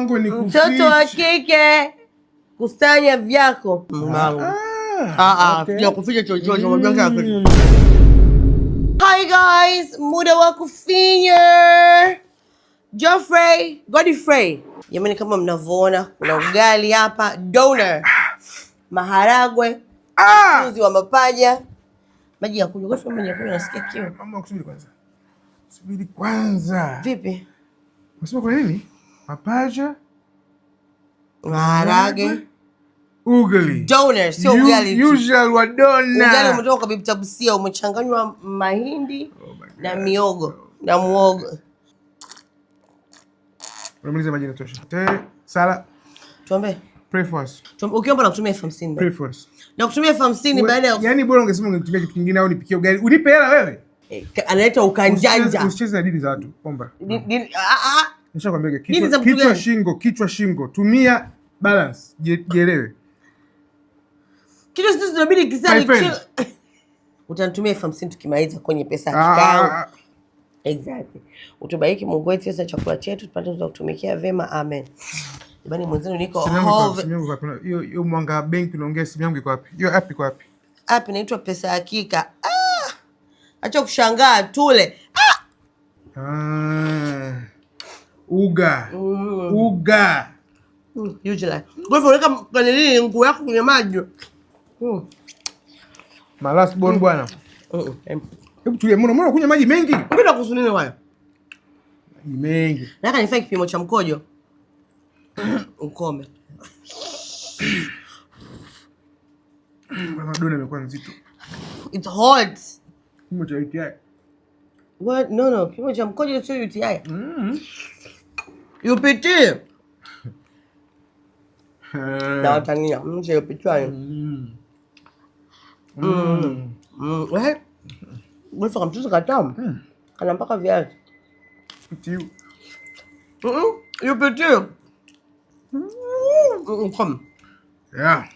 mpango ni kuficha. Mtoto wa kike kusanya vyako. Kuficha chochote. Hi guys, muda wa kufinya. Godfrey. Jamani, kama mnavyoona kuna ugali hapa, doner, maharagwe, mchuzi wa mapaja, maji ya kunywa. Godfrey, maji ya kunywa, nasikia kiu. Mama, subiri kwanza. Vipi? Unasema kwa nini? Mapaja, maharagwe, ugali. Doner, sio ugali. Usual wa doner. Ugali umetoka kwa Bibi Tabusia, umechanganywa mahindi na miogo na muogo. Unamaliza maji yanatosha. Sala. Tuombe. Pray for us. Ukiomba na kutumia 50. Pray for us. Na kutumia 50 baada ya yaani bora ungesema ungenitumia kitu kingine au nipikie ugali. Unipe hela wewe. Analeta ukanjanja. Usicheze na dini za watu. Omba. Nishakwambia kichwa shingo. Tumia balance. Jielewe. Kitu sisi tunabidi kisali. Utanitumia 50 tukimaliza kwenye pesa kikao. Exactly. Utubariki Mungu wetu, sasa chakula chetu tupate kutumikia vema. Amen. Ibani mwenzenu niko hove. Hiyo mwanga benki unaongea, simu yangu iko wapi? Hiyo app iko wapi? App inaitwa Pesa Hakika. Acha kushangaa tule. Uga. Usually. Kwa hivyo weka kwenye nini nguo yako kwenye maji. Malas bon bwana. Hebu tulie, mbona kunywa maji mengi? Unataka kusunini waya? Maji mengi. Nataka nifanye kipimo cha mkojo. Ukome. Madona imekuwa nzito. It's hot. Kipimo cha UTI. What? No. Kipimo cha mkojo sio UTI. UPT. Na watania. Mche UPT hayo. Wewe? Wewe kama mtoto katamu. Kana mpaka viazi. UPT. UPT. Come. Yeah.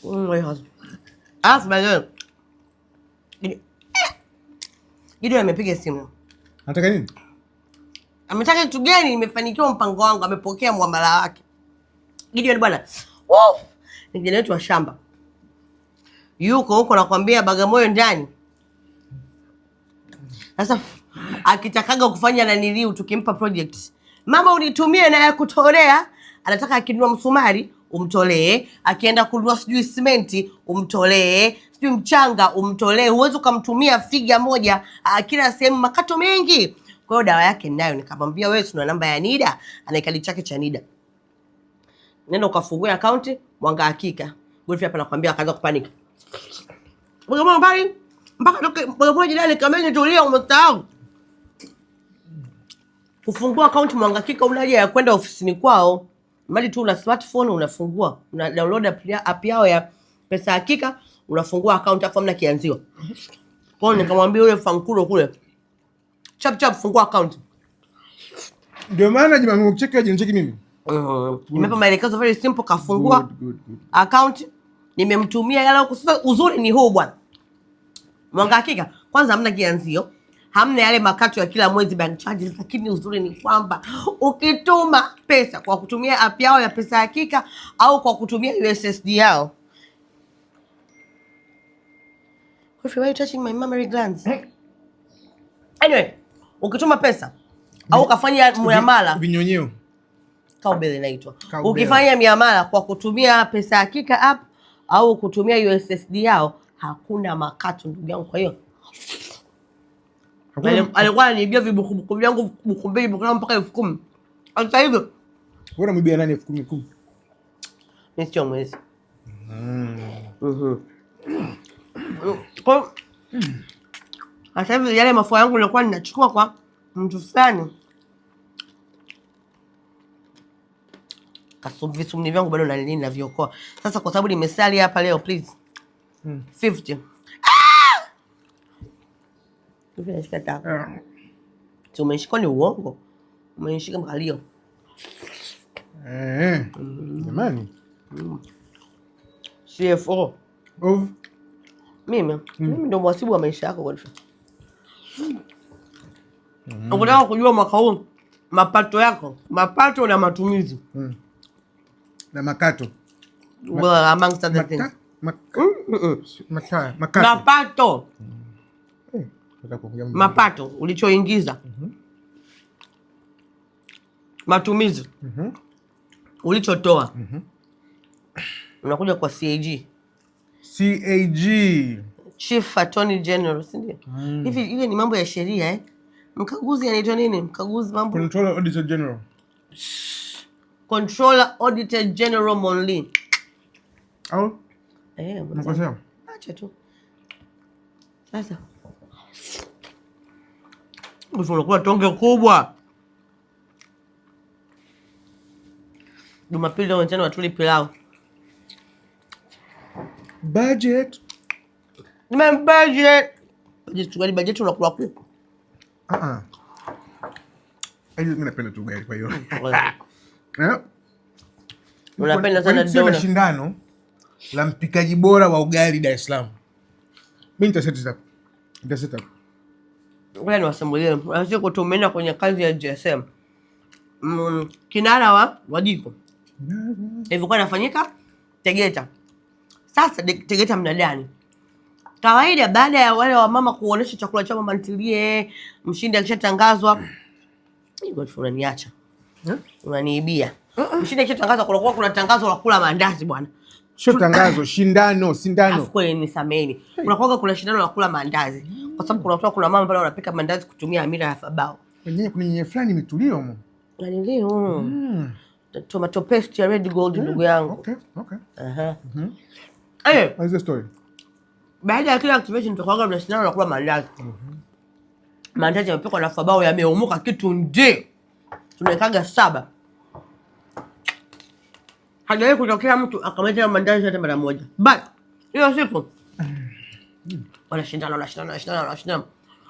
My husband. Ask my girl. Gideon amepiga simu. Anataka nini? Ametaka kitu gani? Nimefanikiwa mpango wangu, amepokea muamala wake. Gideon bwana. Ni kijana wetu wa shamba. Yuko huko nakwambia Bagamoyo ndani. Sasa akitakaga kufanya na niliu tukimpa project. Mama unitumie na ya kutolea. Anataka akinunua msumari umtolee, akienda kununua sijui simenti umtolee, sijui mchanga umtolee. Huwezi ukamtumia figa moja kila sehemu, makato mengi. Kwa hiyo dawa yake ninayo, nikamwambia wewe tuna namba ya NIDA, anaikadi chake cha NIDA. Nenda ukafungua account Mwanga Hakika. Godfrey hapa nakwambia akaanza kupanic. Mbona mbali? Mpaka toke mbona jirani kama nitulia umesahau. Kufungua account Mwanga Hakika unaje ya kwenda ofisini kwao. Mali tu una smartphone unafungua, una download app yao ya Pesa Hakika, unafungua account hapo mna kianzio. Kwa hiyo nikamwambia yule Fankuro kule, chap fungua account. Ndio maana jamaa mcheki ajincheki mimi. Nimepa maelekezo very simple, kafungua account, nimemtumia yale huko. Sasa uzuri ni huu bwana. Mwanga Hakika kwanza hamna kianzio, hamna yale makato ya kila mwezi bank charges, lakini uzuri ni kwamba ukituma pesa kwa kutumia app yao ya Pesa Hakika au kwa kutumia USSD yao. Why are you touching my mammary glands? Anyway, ukituma pesa au ukafanya muamala vinyonyeo. Cowbell inaitwa. Ukifanya miamala kwa kutumia Pesa Hakika app au kutumia USSD yao, hakuna makato ndugu yangu. Kwa hiyo alikuwa ananibia vibuku vyangu buku mbili mpaka 10,000. Hata hivyo wewe unamwibia nani 10,000? Mimi sio mwezi. Kwa hata hivyo yale mafua yangu nilikuwa ninachukua kwa mtu fulani. Visumni vyangu bado naviokoa. Sasa kwa sababu nimesali hapa leo, please. 50. Umeshika taka. Umeshika ni uongo. Umeshika mkalio. Jamani. CFO. Mimi ndio mwasibu wa maisha yako Godfrey. Unataka kujua mwaka huu mapato yako, mapato na matumizi na makato. Well, amongst other things. Mapato. Mapato ulichoingiza. Matumizi ulichotoa. Unakuja kwa CAG. Chief Attorney General, si ndio? Hivi ile ni mambo ya sheria eh? Mkaguzi anaitwa nini? Mkaguzi mambo Controller Auditor General. Controller Auditor General Monli. Au? Mkosea. Acha tu. Sasa. Unakuwa tonge kubwa. Jumapili leo mchana watuli pilau. Budget. Budget. Budget unakula kuku. Mimi napenda tu ugali kwa hiyo. Unapenda sana dola. Kuna shindano la mpikaji bora wa ugali Dar es Salaam. Mimi nitaseta. Wewe niwasambulie. Unaweza kutumena kwenye kazi ya GSM. Kinara wa jiko. Hivyo kwa nafanyika Tegeta. Sasa Tegeta mnadani. Kawaida baada ya wale wa mama kuonesha chakula chao mama ntilie, mshindi akishatangazwa, hiyo unaniacha. Unaniibia. Mshindi akishatangazwa kuna tangazo la kula maandazi bwana. Sio tangazo, sindano. Afu nisameni. Kuna shindano la kula maandazi. Kwa sababu kuna mama pale wanapika maandazi kutumia hamira ya Fabao. Wenyewe kuna nyenye fulani imetulio huko. Nilio. Tomato paste ya Red Gold ndugu yangu. Okay. What is the story? Baada ya kila activation tutakuwa na shindano la kula maandazi. Maandazi yamepikwa na Fabao yameumuka kitu nje. Tunawekaga 7. Hajawahi kutokea mtu akameta maandazi hata mara moja. But hiyo siku wanashindana.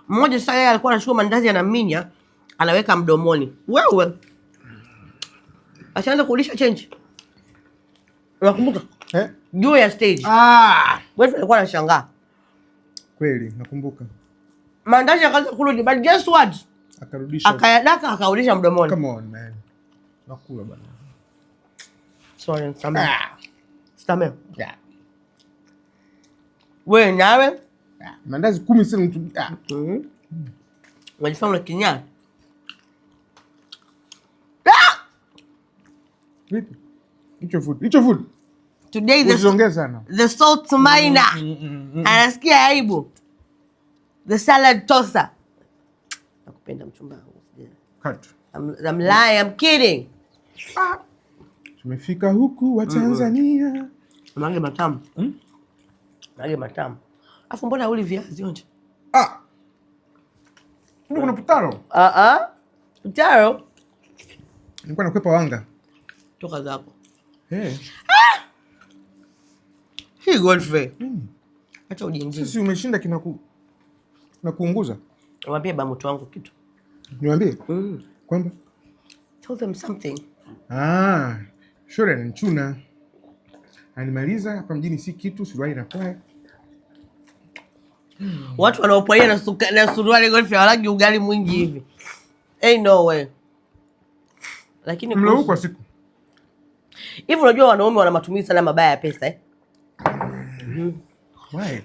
Mmoja sasa yeye alikuwa anachukua maandazi anaminya, anaweka mdomoni. Wewe ashaanza kulisha change. Unakumbuka? Juu ya stage. Wewe alikuwa anashangaa. Kweli, nakumbuka. Maandazi akaanza kurudi, but guess what? Akarudisha. Akayadaka akarudisha mdomoni. Come on man. Nakula bana. Sorry, Stamel. Yeah. Wewe nawe? Maandazi 10 sasa mtu. Wajifanya kinyaa. Vipi? Hicho food. Today the salt miner. Anasikia aibu. The salad tosser. Nakupenda mchumba wangu. Cut. I'm lying, I'm kidding. Tumefika huku wa Tanzania. Mange matamu. Mange matamu. Afu mbona uli viazi onje? Ndio kuna putaro. Putaro. Nilikuwa nakwepa wanga. Toka zako. Hii Godfrey. Acha ujiingize. Sisi umeshinda na kuunguza. Mwambie ba mtu wangu kitu. Niwaambie? Kwamba tell them something. Shule ni mchuna. Animaliza hapa mjini si kitu, suruali na kwaya. Watu wanaopoia na suruali Godfrey hawalagi ugali mwingi hivi. Ain't no way. Lakini mlo kwa siku. Hivi unajua wanaume wana matumizi sana mabaya ya pesa Why?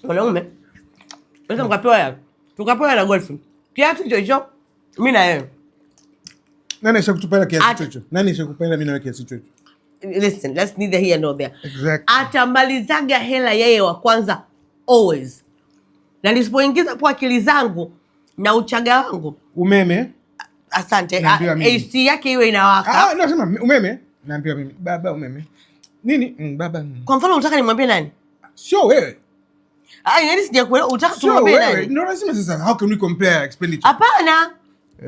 Wanaume pesa tukapewa na Godfrey. Kiatu hicho mimi na yeye. Nani ashakutupela kiasi hicho? Nani ashakupela mimi na wewe kiasi hicho? Listen, that's neither here nor there. Exactly. Atamalizaga hela yeye wa kwanza always. Na nisipoingiza kwa akili zangu na uchaga wangu. Umeme. Asante. AC yake iwe inawaka. Nasema umeme. Naambia mimi baba umeme. Nini? Baba. Kwa mfano unataka nimwambie nani? Sio wewe. Yaani sijakuelewa unataka tumwambie nani? Ndio lazima sasa how can we compare expenditure? Hapana.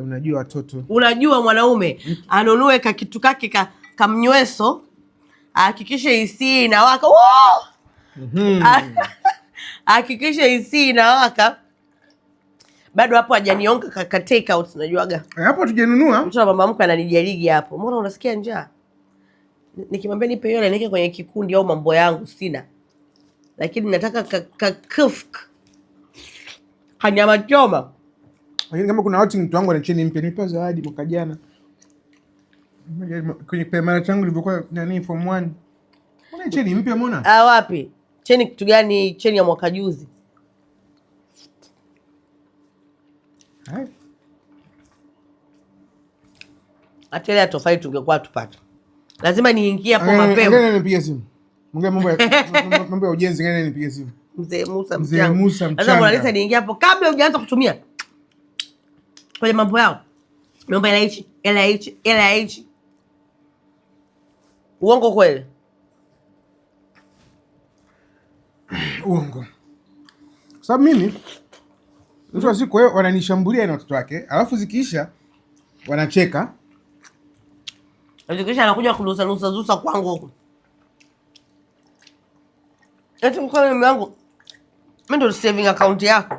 Unajua watoto. Unajua mwanaume anunue kitu kake kamnyweso, hakikisha AC inawaka. Hakikisha AC inawaka. Bado hapo hajanionga ka take out unajuaga. Hapo hatujanunua. Mtu na mama mkwe ananijarigi hapo. Mbona unasikia njaa? Nikimwambia nipe hiyo niweke kwenye kikundi au mambo yangu sina. Lakini nataka kufk. Kanyama choma. Lakini kama kuna watu mtu wangu ana cheni mpya, nipa zawadi mwaka jana. Kwenye pemara changu nilipokuwa nani form 1. Mbona cheni mpya mbona? Wapi? Cheni kitu gani? Cheni ya mwaka juzi. Hai. Hata ile tofauti tungekuwa tupata. Lazima niingie hapo mapema. Ngine nipigie simu. Mungu mambo ya ujenzi, ngine nipigie simu. Mzee Musa Mchanga. Sasa unaleta niingie hapo kabla hujaanza kutumia. Kwenye mambo yao. Naomba LH. Uongo kweli? Uongo. Sababu mimi mtu wa siku wao wananishambulia na watoto wake, alafu zikiisha wanacheka. Zikiisha anakuja kunusa kwangu huko. Eti mkono mimi wangu. Mimi ndo saving account yako.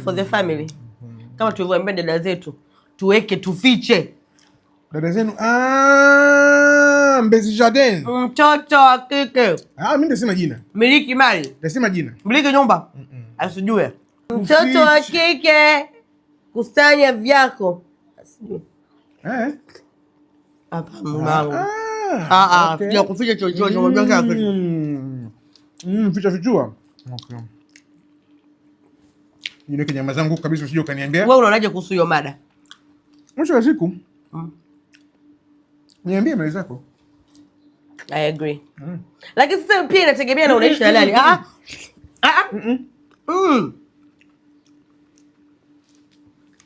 For the family. Kama tulivyoambia dada zetu, tuweke tufiche. Dada zenu Mbezi Jardin. Mtoto wa kike. Mimi ndasema jina. Miliki mali. Ndasema jina. Miliki nyumba. Asijue. Mtoto wa kike. Kusanya vyako. Asijue. Hapa mwanangu. Ya kuficha chochote unajua kaka. Fichua. Okay. Yule kinyama zangu kabisa usije ukaniambia. Wewe unaonaje kuhusu hiyo mada? Mwisho wa siku. Niambie mali zako. I agree. Lakini sasa pia inategemea na unaishi na nani.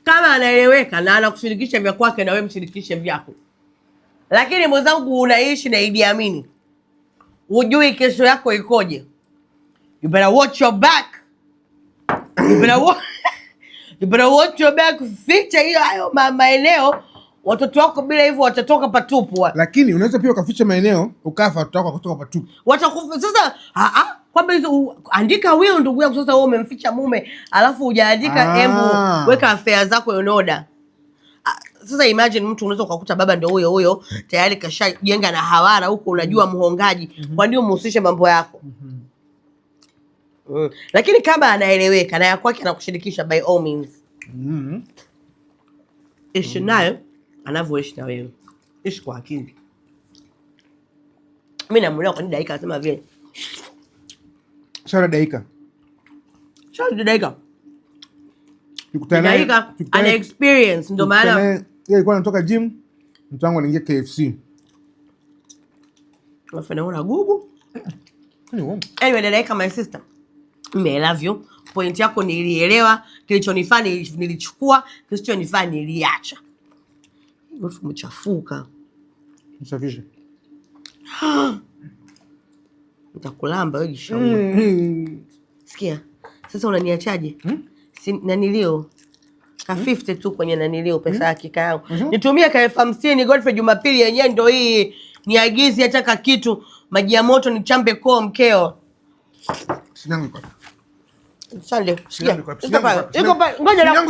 Kama anaeleweka na anakushirikisha vya kwake na wewe mshirikishe vyako. Lakini mwenzangu unaishi na Idi Amin. Hujui kesho yako ikoje. You better watch your back. You better watch your back. Ficha hiyo hayo maeneo. Watoto wako bila hivyo watatoka patupu. Lakini unaweza pia ukaficha maeneo ukafa watoto wako kutoka patupu. Watakufa sasa. Kwamba hizo andika will ndugu yangu, sasa wewe umemficha mume alafu hujaandika embu weka affair zako in order. Sasa imagine mtu unaweza ukakuta baba ndio huyo tayari kashajenga na hawara huko, unajua muhongaji. Kwa nini umhusishe mambo yako? Lakini kama anaeleweka na ya kwake anakushirikisha, by all means. Ishi nayo anavyoishi na wewe. Ishi kwa akili. Mimi namuelewa kwa nini Daika anasema vile. Shara Daika. Daika ana experience ndio maana yeye alikuwa anatoka gym, mtu wangu anaingia KFC. Unafanya una gugu. Anyway, Daika my sister. I love you. Point yako nilielewa, kilichonifanya nilichukua, kilichonifanya niliacha. Wewe mchafuka. Msafishe. Nitakulamba wewe jishauri. Sikia. Sasa unaniachaje? Si nanilio. Ka 50 tu kwenye nanilio pesa ya kika yangu. Nitumie ka 50 Godfrey Jumapili yenyewe ndio hii. Niagizi hata ka kitu maji ya moto nichambe kwa mkeo. Sinangu kwa. Sande. Sinangu kwa. Ngoja na